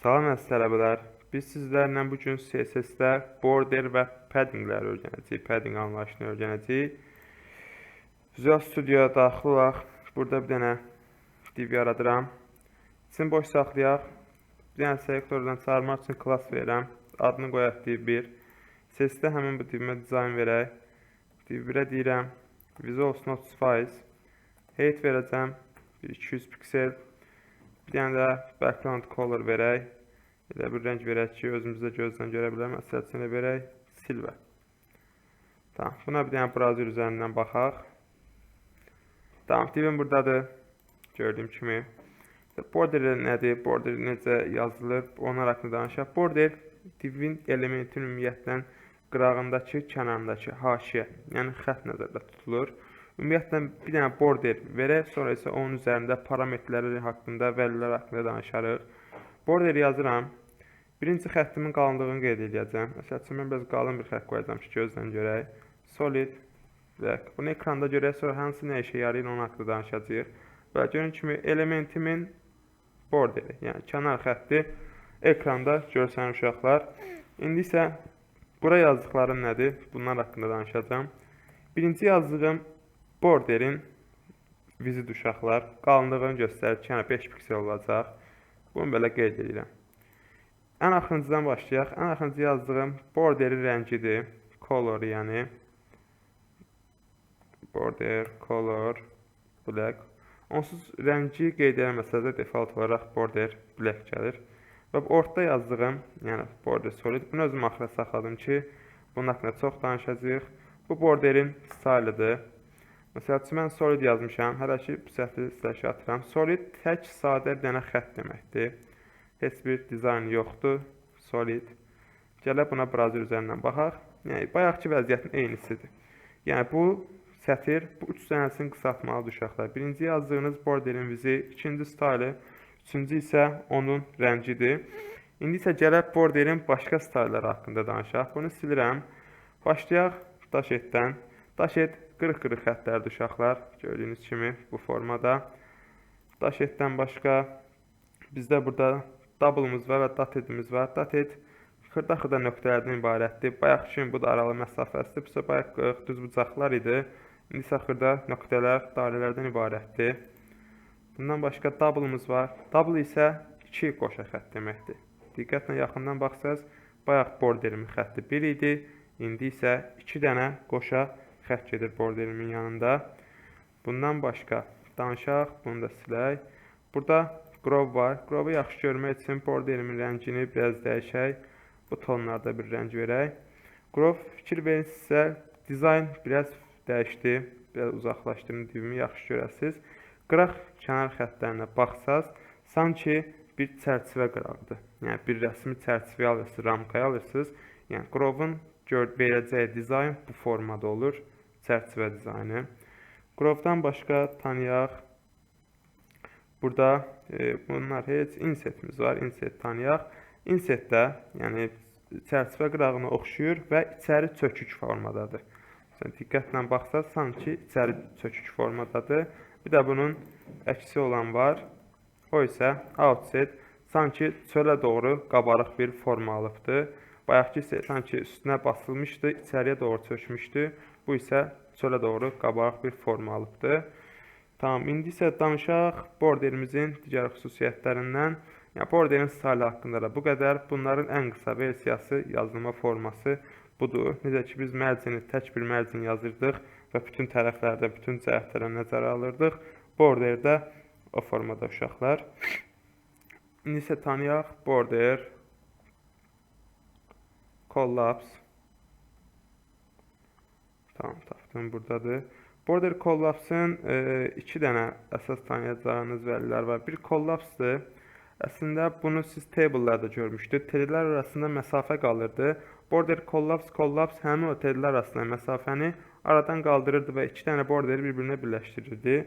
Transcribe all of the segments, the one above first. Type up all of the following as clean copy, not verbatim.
Salam əziz tələbələr. Biz sizlərlə bu gün CSS-də border və paddingləri öyrənəcəyik. Padding anlayışını öyrənəcəyik. Visual Studioya daxil olaq. Burada bir dənə div yaradıram. İçini boş saxlayaq. Bir dənə selektordan çağırmaq üçün class verirəm. Adını qoyaq div1. CSS-də həmin bu divimə dizayn verək. Div1-ə deyirəm Visual Notifies. Height verəcəm 200 piksel. Bir dənə də background color verək. Elə bir rəng verək ki, özümüzdə gözdən görə bilərəm. Məsələsini verək silver. Tamam, buna bir dənə browser üzərindən baxaq. Tamam, divim buradadır. Gördüyüm kimi. Border nədir? Border necə yazılır? Onlar haqqında danışaq. Border divin elementin ümumiyyətlə qırağındakı, kənarındakı haşiyə, yəni xətt nəzərdə tutulur. Ümumiyyətlə bir dənə border verək, sonra isə onun üzərində parametrləri haqqında, vəlilər haqqında danışarıq. Border yazıram. Birinci xəttimin qalınlığını qeyd edəcəm. Məsəl üçün, mən biraz qalın bir xətt qoyacam ki, gözdən görək. Solid black. Bunu ekranda görək, sonra hansı nə işə yarayır, onun haqqında danışacağıq. Və görün kimi elementimin borderi, yəni kənar xətti ekranda görsənir uşaqlar. İndi isə bura yazdıqlarım nədir? Bunlar haqqında danışacağım. Birinci yazdığım borderin vizit uşaqlar qalınlığını göstərir ki, 5 piksel olacaq. Bunu belə qeyd edirəm. Ən axırıncıdan başlayaq. Ən axırıncı yazdığım borderin rəngidir. Color, yəni border, color, black. Onsuz rəngi qeyd eləməsəz də default olaraq border black gəlir. Və ortada yazdığım, yəni border solid, bunu özüm axıra saxladım ki, bunun haqqında çox danışacağıq. Bu borderin style'ıdır. Məsəl üçün, mən solid yazmışam. Hələ ki, bu səhvi slash atıram. Solid tək sadə bir dənə xətt deməkdir. Heç bir dizayn yoxdur. Solid. Gələk buna browser üzərindən baxaq. Yəni, bayaqki vəziyyətin eynisidir. Yəni, bu sətir, bu 3 dənəsini qısaltmalıdır uşaqlar. Birinci yazdığınız borderin vizi, ikinci style'ı, üçüncü isə onun rəngidir. İndi isə gələk borderin başqa style'ları haqqında danışaq. Bunu silirəm. Başlayaq dashetdən. Dashet qırıq-qırıq xəttlərdir uşaqlar. Gördüyünüz kimi bu formada. Dashetdən başqa bizdə burada double'ımız var və datedimiz var. Dated xırda-xırda nöqtələrdən ibarətdir. Bayaq kimi bu da aralı məsafəsidir. Bizə bayaq düz bucaqlar idi. İndi isə xırda nöqtələr, dairələrdən ibarətdir. Bundan başqa double'ımız var. Double isə 2 qoşa xətt deməkdir. Diqqətlə yaxından baxsaz, bayaq borderimin xətti 1 idi. İndi isə 2 dənə qoşa xətt gedir borderimin yanında. Bundan başqa danışaq, bunu da silək. Burada grove var. Grove'u yaxşı görmək üçün borderimin rəngini biraz dəyişək. Bu tonlarda bir rəng verək. Grove fikir verirsinizsə, dizayn biraz dəyişdi. Biraz uzaqlaşdırın, divimi yaxşı görəsiniz. Qıraq kənar xəttlərinə baxsaz, sanki bir çərçivə qırağıdır. Yəni, bir rəsmi çərçivə alırsınız, ramkaya alırsınız. Yəni, Grove'un verəcəyi dizayn bu formada olur. Çərçivə dizaynı. Grove'dan başqa tanıyaq. Burada bunlar heç insetimiz var. Inset tanıyaq. Insetdə, yəni çərçivə qırağına oxşuyur və içəri çökük formadadır. Diqqətlə baxsaq, sanki içəri çökük formadadır. Bir də bunun əksi olan var. O isə outset, sanki çölə doğru qabarıq bir forma alıbdır. Bayaqki isə sanki üstünə basılmışdı, içəriyə doğru çökmüşdü. Bu isə çölə doğru qabarıq bir forma alıbdır. Tamam, indi isə danışaq borderimizin digər xüsusiyyətlərindən. Yəni, borderin style haqqında da bu qədər. Bunların ən qısa versiyası, yazılma forması budur. Necə ki, biz mərcini tək bir mərcin yazırdıq və bütün tərəflərdə, bütün cəhətlərə nəzərə alırdıq. Borderdə o formada uşaqlar. İndi isə tanıyaq border, collapse. Tamam, tapdım, buradadır. Border collapse'ın 2 dənə əsas tanıyacağınız vəlilər var. Bir collapse'dır. Əslində bunu siz table'larda görmüşdünüz. Tellər arasında məsafə qalırdı. Border collapse həmin o tellər arasında məsafəni aradan qaldırırdı və 2 dənə borderi bir-birinə birləşdirirdi.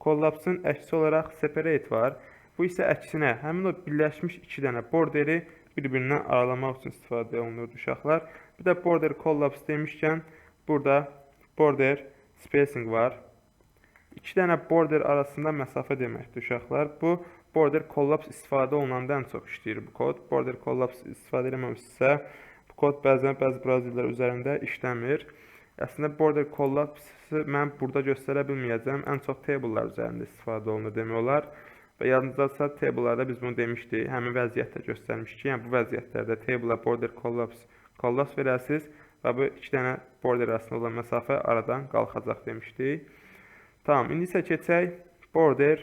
Collapse'ın əksi olaraq separate var. Bu isə əksinə həmin o birləşmiş 2 dənə borderi bir-birindən aralamaq üçün istifadə olunurdu uşaqlar. Bir də border collapse demişkən burada border spacing var. 2 dənə border arasında məsafə deməkdir uşaqlar. Bu border collapse istifadə olunanda ən çox işləyir bu kod. Border collapse istifadə eləməmişsə, bu kod bəzi browserlər üzərində işləmir. Əslində border collapse mən burada göstərə bilməyəcəm. Ən çox table'lar üzərində istifadə olunur demək olar. Və yadınızdadsa table'larda biz bunu demişdik. Həmin vəziyyətdə göstərmişik ki, yəni bu vəziyyətlərdə table'a border collapse verəsiniz və bu iki dənə border arasında olan məsafə aradan qalxacaq demişdik. Tamam, indi isə keçək border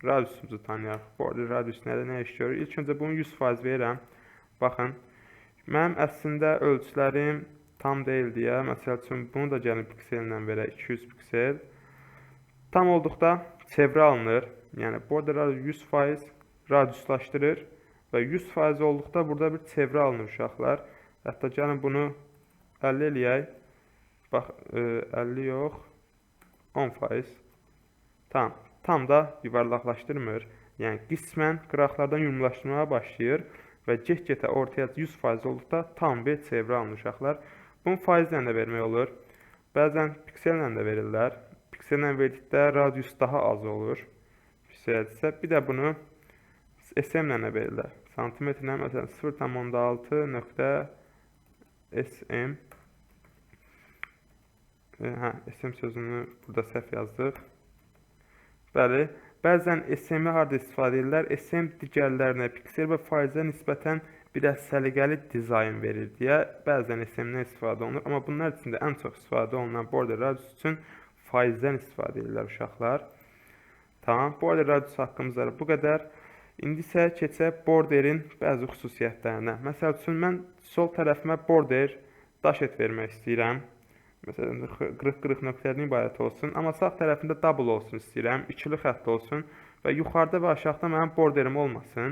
radiusumuzu tanıyaq. Border radius nə iş görür? İlk öncə bunu 100% verirəm. Baxın, mənim əslində ölçülərim tam deyil deyə, məsəl üçün bunu da gəlin piksellə verək, 200 piksel. Tam olduqda çevrə alınır. Yəni border radius 100% radiuslaşdırır və 100% olduqda burada bir çevrə alınır uşaqlar. Hətta gəlin bunu 50 eləyək. Bax, 50 yox, 10%. Tamam, tam da yuvarlaqlaşdırmır. Yəni qismən qıraqlardan yumrulaşdırmaya başlayır və get-getə ortaya 100% olduqda tam bir çevrə alınır uşaqlar. Bunu faizlə də vermək olur. Bəzən piksellə də verirlər. Piksellə verdikdə radius daha az olur. Pikseldirsə, bir də bunu SM-lə də verirlər. Santimetrlə məsələn 0,6.sm SM sözünü burada səhv yazdıq. Bəli, bəzən SM-i harada istifadə edirlər? SM digərlərinə piksel və faizə nisbətən biraz səliqəli dizayn verir deyə bəzən SM-dən istifadə olunur. Amma bunlar içində ən çox istifadə olunan border radius üçün faizdən istifadə edirlər uşaqlar. Tamam, border radius haqqımızda bu qədər. İndi isə keçək borderin bəzi xüsusiyyətlərinə. Məsəl üçün, mən sol tərəfimə border dashet vermək istəyirəm. Məsələn, 40-40 nöqtədən ibarət olsun. Amma sağ tərəfində double olsun istəyirəm. İkili xətt olsun və yuxarıda və aşağıda mənim borderim olmasın.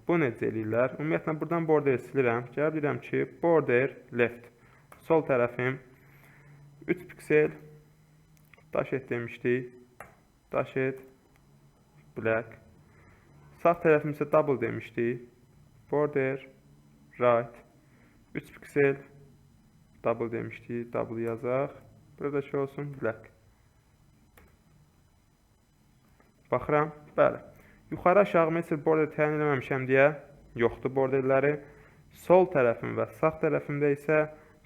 Bu necə eləyirlər? Ümumiyyətlə, buradan borderi silirəm. Gəlib deyirəm ki, border left. Sol tərəfim 3 piksel dashet demişdik. Dashet black. Sağ tərəfim isə double demişdik. Border right 3 piksel double demişdik. Double yazaq. Burada şey olsun black. Baxıram. Bəli. Yuxarı aşağı mesela border təyin eləməmişəm deyə yoxdur borderləri. Sol tərəfim və sağ tərəfimdə isə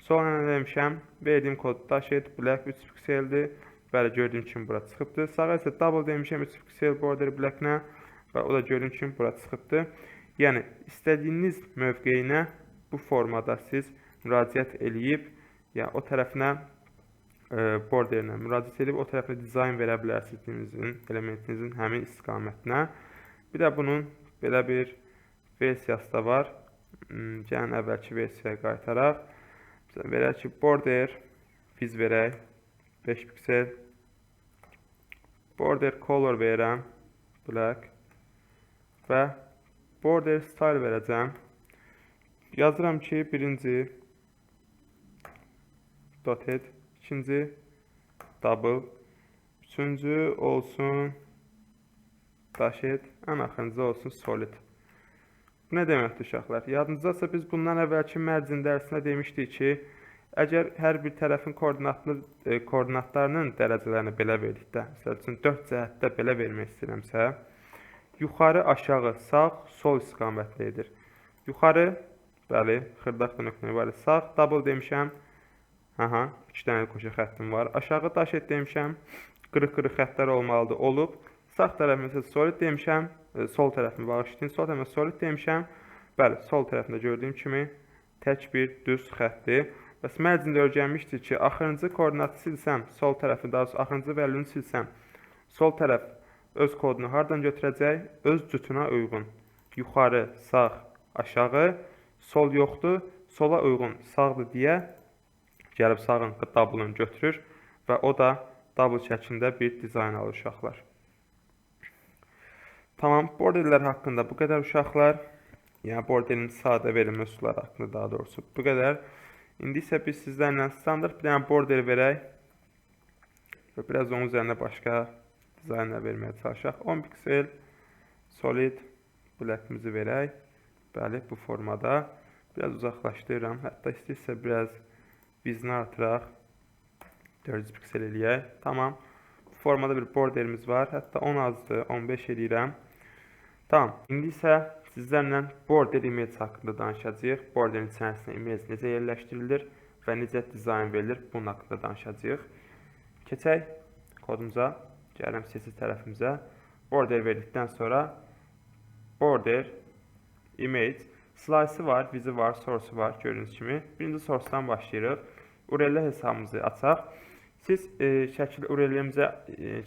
sol eləmişəm. Verdiyim kod dashet black 3 pikseldir. Bəli, gördüyüm kimi bura çıxıbdır. Sağa isə double demişəm 3 piksel border black-nə və o da gördüyüm kimi bura çıxıbdır. Yəni istədiyiniz mövqeyinə bu formada siz müraciət eləyib, yəni o tərəfinə borderinə müraciət edib o tərəfinə dizayn verə bilərsiniz elementinizin həmin istiqamətinə. Bir də bunun belə bir versiyası da var. Gəlin əvvəlki versiyaya qaytaraq. Verək ki, border biz verək 5 piksel. Border color verirəm black və border style verəcəm. Yazıram ki, birinci dotted, ikinci double, üçüncü olsun dashet, ən axırıncı olsun solid. Bu nə deməkdir uşaqlar? Yadınızdadsa biz bundan əvvəlki mərcin dərsində demişdik ki, əgər hər bir tərəfin koordinatlarının dərəcələrini belə verdikdə, məsəl üçün 4 cəhətdə belə vermək istəyirəmsə, yuxarı, aşağı, sağ, sol istiqamətli edir. Yuxarı, bəli, xırdaqda nöqtəni var. Sağ, double demişəm. 2 dənə qoşu xəttim var. Aşağı dashet demişəm. Qırıq-qırıq xəttlər olmalıdır, olub. Sağ tərəfimə isə solid demişəm. Sol tərəfimi bağışlayın. Sol tərəfimə solid demişəm. Bəli, sol tərəfində gördüyüm kimi tək bir düz xətdir. Bəs mərcində öyrənmişdik ki, axırıncı koordinatı silsəm, sol tərəfi, daha doğrusu axırıncı vəlini silsəm, sol tərəf öz kodunu hardan götürəcək? Öz cütuna uyğun. Yuxarı, sağ, aşağı, sol yoxdur, sola uyğun sağdır deyə gəlib sağın double'ını götürür və o da double şəklində bir dizayn alır uşaqlar. Tamam, borderlər haqqında bu qədər uşaqlar. Yəni borderin sadə verilmə üsulları haqqında daha doğrusu bu qədər. İndi isə biz sizlərlə standart bir dənə border verək və biraz onun üzərində başqa dizaynlar verməyə çalışaq. 10 piksel solid black'imizi verək. Bəli, bu formada. Biraz uzaqlaşdırıram. Hətta istəyirsə biraz bizini artıraq. 400 piksel eləyək. Tamam. Bu formada bir borderimiz var. Hətta 10 azdır, 15 eləyirəm. Tamam. İndi isə sizlərlə border image haqqında danışacağıq. Borderin içərisinə image necə yerləşdirilir və necə dizayn verilir, bunun haqqında danışacağıq. Keçək kodumuza, gələm CSS tərəfimizə. Border verdikdən sonra border image slice'ı var, vizi var, source'u var gördüyünüz kimi. Birinci source'dan başlayırıq. URL hesabımızı açaq. Siz şəkil URL-imizə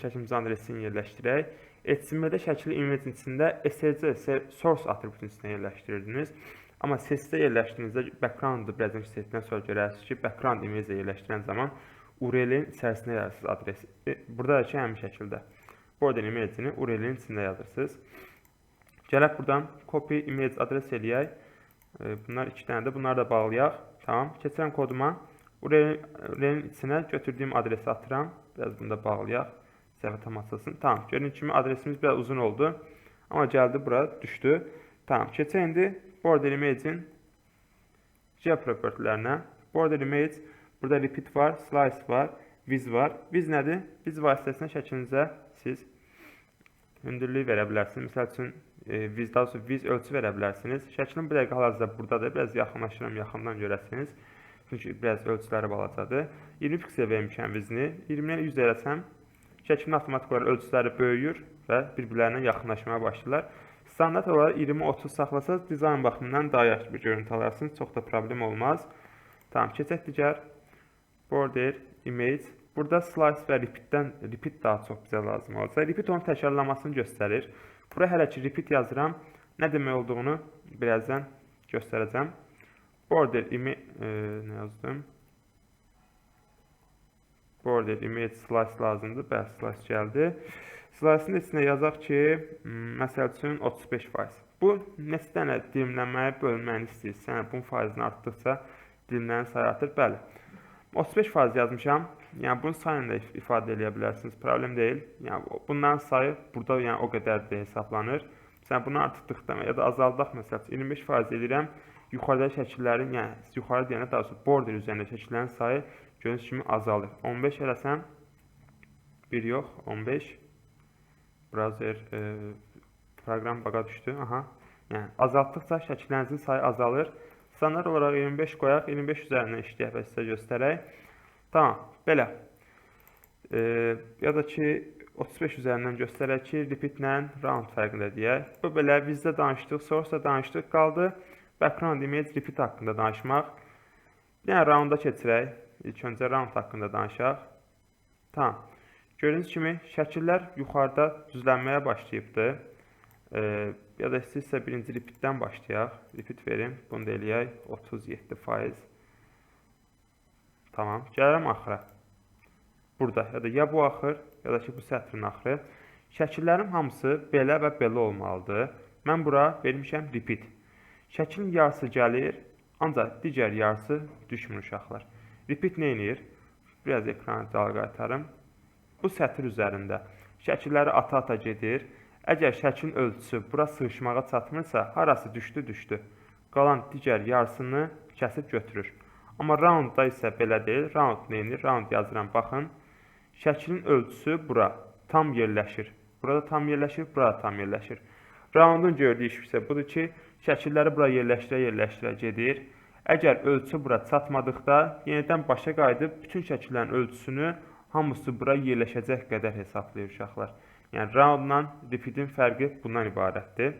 şəklimizin adresini yerləşdirək. HTML-də şəkili image içində SC source atributun içində yerləşdirirdiniz. Amma CSS-də yerləşdirdiyinizdə background-ı birazdan istədikdən sonra görərsiniz ki, background image-də yerləşdirən zaman URL-in içərisində yazırsınız adresi. Burada da ki, həmin şəkildə border image-ini URL-in içində yazırsınız. Gələk buradan copy image adres eləyək. Bunlar 2 dənədir. Bunları da bağlayaq. Tamam. Keçirəm koduma. URL-in içinə götürdüyüm adresi atıram. Biraz bunu da bağlayaq. Səhvə tam açılsın. Tamam. Gördüyünüz kimi adresimiz biraz uzun oldu. Amma gəldi bura, düşdü. Tamam. Keçək indi border image-in geopropertilərinə. Border image, burada repeat var, slice var, viz var. Viz nədir? Viz vasitəsilə şəklinizə siz hündürlüyü verə bilərsiniz. Məsəl üçün viz ölçü verə bilərsiniz. Şəklin bir dəqiqə hal-hazırda buradadır. Biraz yaxınlaşıram, yaxından görəsiniz. Çünki biraz ölçüləri balacadır. 20 piksel vermişəm vizini. 20-dən 100 eləsəm, şəklin avtomatik olaraq ölçüləri böyüyür və bir-birlərinə yaxınlaşmaya başlayırlar. Standart olaraq 20-30 saxlasaz, dizayn baxımından daha yaxşı bir görüntü alarsınız. Çox da problem olmaz. Tamam, keçək digər border image. Burada slice və repeat daha çox bizə lazım olacaq. Repeat onun təkrarlamasını göstərir. Bura hələ ki repeat yazıram. Nə demək olduğunu birazdan göstərəcəm. Border image nə yazdım? Border image slice lazımdır. Bəs slice gəldi. Slice'ın içində yazaq ki, məsəl üçün 35%. Bu neçə dənə dilimlənməyi bölməni istəyirsən. Yəni bunun faizini artdıqca dilimlərin sayı artır. Bəli. 35% yazmışam. Yəni bunun sayını da ifadə edə bilərsiniz. Problem deyil. Yəni bunların sayı burada yəni o qədər də hesablanır. Sən bunu artırdıqda ya da azaldaq məsəl üçün 25% edirəm. Yuxarıda şəkillərin, yəni yuxarı deyəndə daha sonra border üzərində şəkillərin sayı gördüyünüz kimi azalır. 15 eləsəm 1 yox, 15. Browser proqram baqa düşdü. Aha. Yəni azaltdıqca şəkillərinizin sayı azalır. Standart olaraq 25 qoyaq, 25 üzərindən işləyək və sizə göstərək. Tamam, belə. Ya da ki 35 üzərindən göstərək ki, repeat-lə round fərqində deyək. Bu belə bizdə danışdıq, source-da danışdıq, qaldı background image repeat haqqında danışmaq. Yəni round-a keçirək. İlk öncə round haqqında danışaq. Tamam. Gördüyünüz kimi şəkillər yuxarıda düzlənməyə başlayıbdır. Ya da istəyirsə birinci repeat-dən başlayaq. Repeat verim. Bunu da eləyək. 37%. Tamam. Gəlirəm axıra. Burada ya bu axır, ya da ki bu sətrin axırı. Şəkillərim hamısı belə və belə olmalıdır. Mən bura vermişəm repeat. Şəklin yarısı gəlir, ancaq digər yarısı düşmür uşaqlar. Repeat nə edir? Biraz ekranı dal qaytarım. Bu sətr üzərində şəkilləri ata-ata gedir. Əgər şəklin ölçüsü bura sığışmağa çatmırsa, harası düşdü. Qalan digər yarısını kəsib götürür. Amma round-da isə belə deyil. Round nə edir? Round yazıram, baxın. Şəklin ölçüsü bura tam yerləşir. Burada tam yerləşir, burada tam yerləşir. Round'un gördüyü iş isə budur ki, şəkilləri bura yerləşdirə gedir. Əgər ölçü bura çatmadıqda, yenidən başa qayıdıb bütün şəkillərin ölçüsünü hamısı bura yerləşəcək qədər hesablayır uşaqlar. Yəni roundla repeat-in fərqi bundan ibarətdir.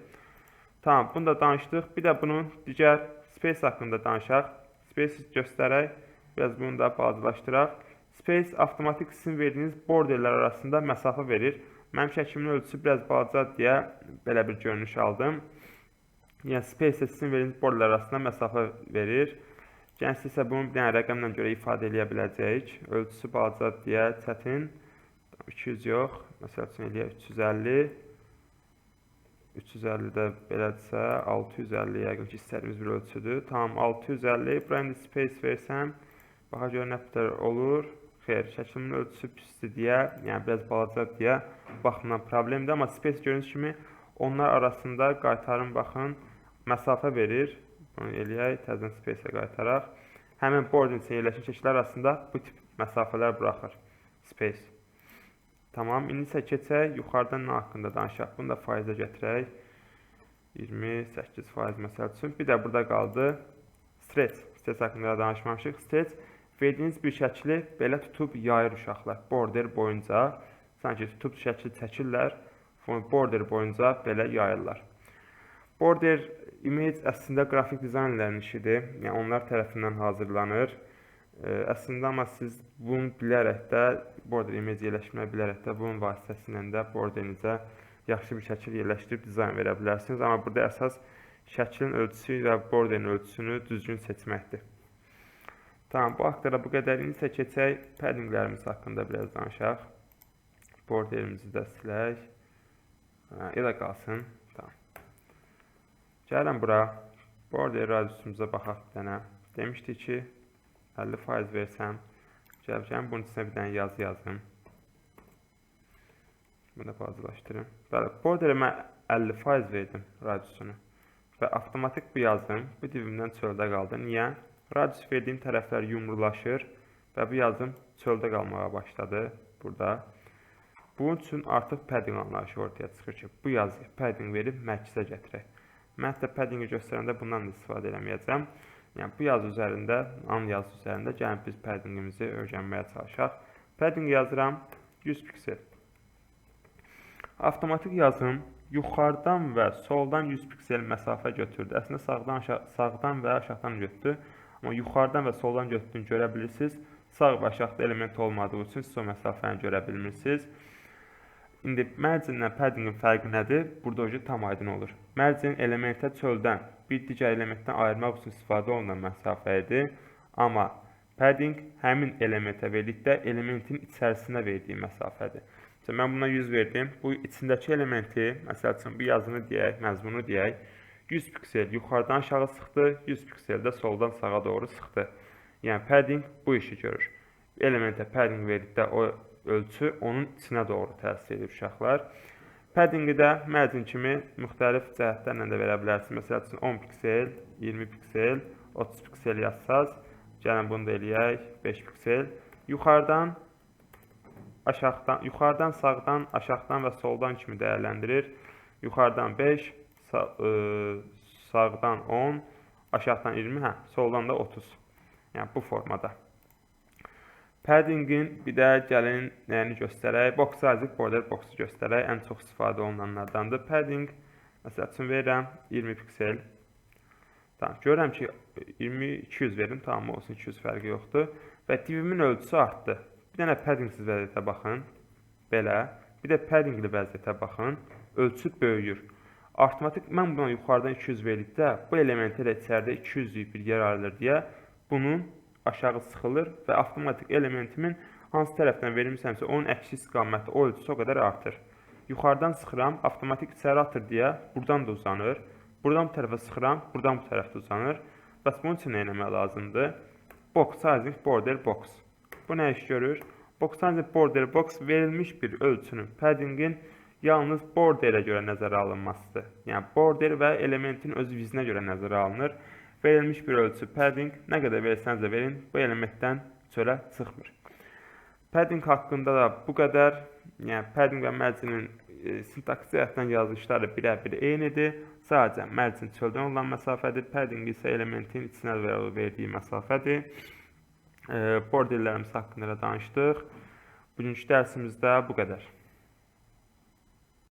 Tamam, bunu da danışdıq. Bir də bunun digər space haqqında danışaq. Space göstərək. Biraz bunu da balacalaşdıraq. Space avtomatik sizin verdiyiniz borderlər arasında məsafə verir. Mənim şəklimin ölçüsü biraz balaca deyə belə bir görünüş aldım. Yəni space sizin verdiyiniz borderlər arasında məsafə verir. Gəlin isə bunu bir dənə rəqəmlə görə ifadə edə biləcəyik. Ölçüsü balaca deyə çətin. 200 yox. Məsəl üçün eləyək 350. 350 də belədirsə 650 yəqin ki istədiyimiz bir ölçüdür. Tamam, 650. Buraya indi space versəm, baxa görə nə qədər olur. Xeyr, şəklimin ölçüsü pisdir deyə, yəni biraz balaca deyə baxımdan problemdir. Amma space gördüyünüz kimi onlar arasında qaytarın, baxın, məsafə verir. Bunu eləyək, təzədən space-ə qaytaraq. Həmin border üçün yerləşən şəkillər arasında bu tip məsafələr buraxır. Space. Tamam, indi isə keçək, yuxarıdan nə haqqında danışaq. Bunu da faizə gətirək. 28% məsəl üçün. Bir də burada qaldı stretch. Stretch haqqında danışmamışıq. Stretch verdiyiniz bir şəkli belə tutub yayır uşaqlar. Border boyunca sanki tutub şəkli çəkirlər. Border boyunca belə yayırlar. Border image əslində qrafik dizaynerlərin işidir. Yəni onlar tərəfindən hazırlanır. Əslində amma siz bunu bilərək də border image yerləşdirməyi bilərək də bunun vasitəsilə də borderinizə yaxşı bir şəkil yerləşdirib dizayn verə bilərsiniz. Amma burada əsas şəklin ölçüsü və borderin ölçüsünü düzgün seçməkdir. Tamam, bu haqda bu qədər. İndi isə keçək paddinglərimiz haqqında biraz danışaq. Borderimizi də silək. Elə qalsın. Tamam. Gəlin bura. Border radiusumuza baxaq bir dənə. Demişdik ki 50% versəm. Gəlin bunun içinə bir dənə yazı yazım. Bunu da fazlalaşdırım. Bəli, borderə mən 50% verdim radiusunu. Və avtomatik bu yazım bu divimdən çöldə qaldı. Niyə? Radius verdiyim tərəflər yumrulaşır və bu yazım çöldə qalmağa başladı burada. Bunun üçün artıq padding anlayışı ortaya çıxır ki, bu yazı padding verib mərkəzə gətirək. Mən hətta paddingi göstərəndə bundan da istifadə eləməyəcəm. Yəni bu yazı üzərində, yazı üzərində gəlin biz paddingimizi öyrənməyə çalışaq. Padding yazıram 100 piksel. Avtomatik yazım yuxarıdan və soldan 100 piksel məsafə götürdü. Əslində sağdan və aşağıdan götürdü. Amma yuxarıdan və soldan götürdüyünü görə bilirsiniz. Sağ və aşağıda element olmadığı üçün siz o məsafəni görə bilmirsiniz. İndi mərcinlə paddingin fərqi nədir? Burada o tam aydın olur. Mərcin elementə çöldən bir digər elementdən ayırmaq üçün istifadə olunan məsafə idi. Amma padding həmin elementə verdikdə elementin içərisinə verdiyi məsafədir. Məsələn, mən buna 100 verdim. Bu içindəki elementi, məsəl üçün bu yazını deyək, məzmunu deyək, 100 piksel yuxarıdan aşağı sıxdı, 100 piksel də soldan sağa doğru sıxdı. Yəni padding bu işi görür. Elementə padding verdikdə o ölçü onun içinə doğru təsir edir uşaqlar. Paddingi də mərcin kimi müxtəlif cəhətlərlə də verə bilərsiniz. Məsəl üçün 10 piksel, 20 piksel, 30 piksel yazsaz, gəlin bunu da eləyək, 5 piksel. Yuxarıdan sağdan, aşağıdan və soldan kimi dəyərləndirir. Yuxarıdan 5, sağdan 10, aşağıdan 20, soldan da 30. Yəni bu formada. Paddingin bir də gəlin nəyini göstərək. Box size border box'u göstərək. Ən çox istifadə olunanlardandır. Padding, məsəl üçün verirəm 20 piksel. Tamam, görürəm ki 200 verim, tamam olsun, 200 fərqi yoxdur. Və divimin ölçüsü artdı. Bir dənə paddingsiz vəziyyətə baxın. Belə. Bir də paddingli vəziyyətə baxın. Ölçü böyüyür. Avtomatik mən buna yuxarıdan 200 verdikdə bu elementi də içəridə 200'lük bir yer ayrılır deyə bunun aşağı sıxılır və avtomatik elementimin hansı tərəfdən verilmişəmsə onun əksi istiqaməti o ölçüsü o qədər artır. Yuxarıdan sıxıram, avtomatik içəri atır deyə buradan da uzanır. Buradan bu tərəfə sıxıram, buradan bu tərəfdə uzanır. Bəs bunun üçün nə etmək lazımdır? Box sizing border box. Bu nə iş görür? Box sizing border box verilmiş bir ölçünün, paddingin yalnız borderə görə nəzərə alınmasıdır. Yəni border və elementin öz vizinə görə nəzərə alınır. Verilmiş bir ölçü padding, nə qədər versəniz də verin, bu elementdən çölə çıxmır. Padding haqqında da bu qədər. Yəni padding və mərcinin sintaks cəhətdən yazılışları birə-bir eynidir. Sadəcə mərcin çöldən olan məsafədir, padding isə elementin içinə verdiyi məsafədir. Borderlərimiz haqqında da danışdıq. Bugünkü dərsimizdə bu qədər.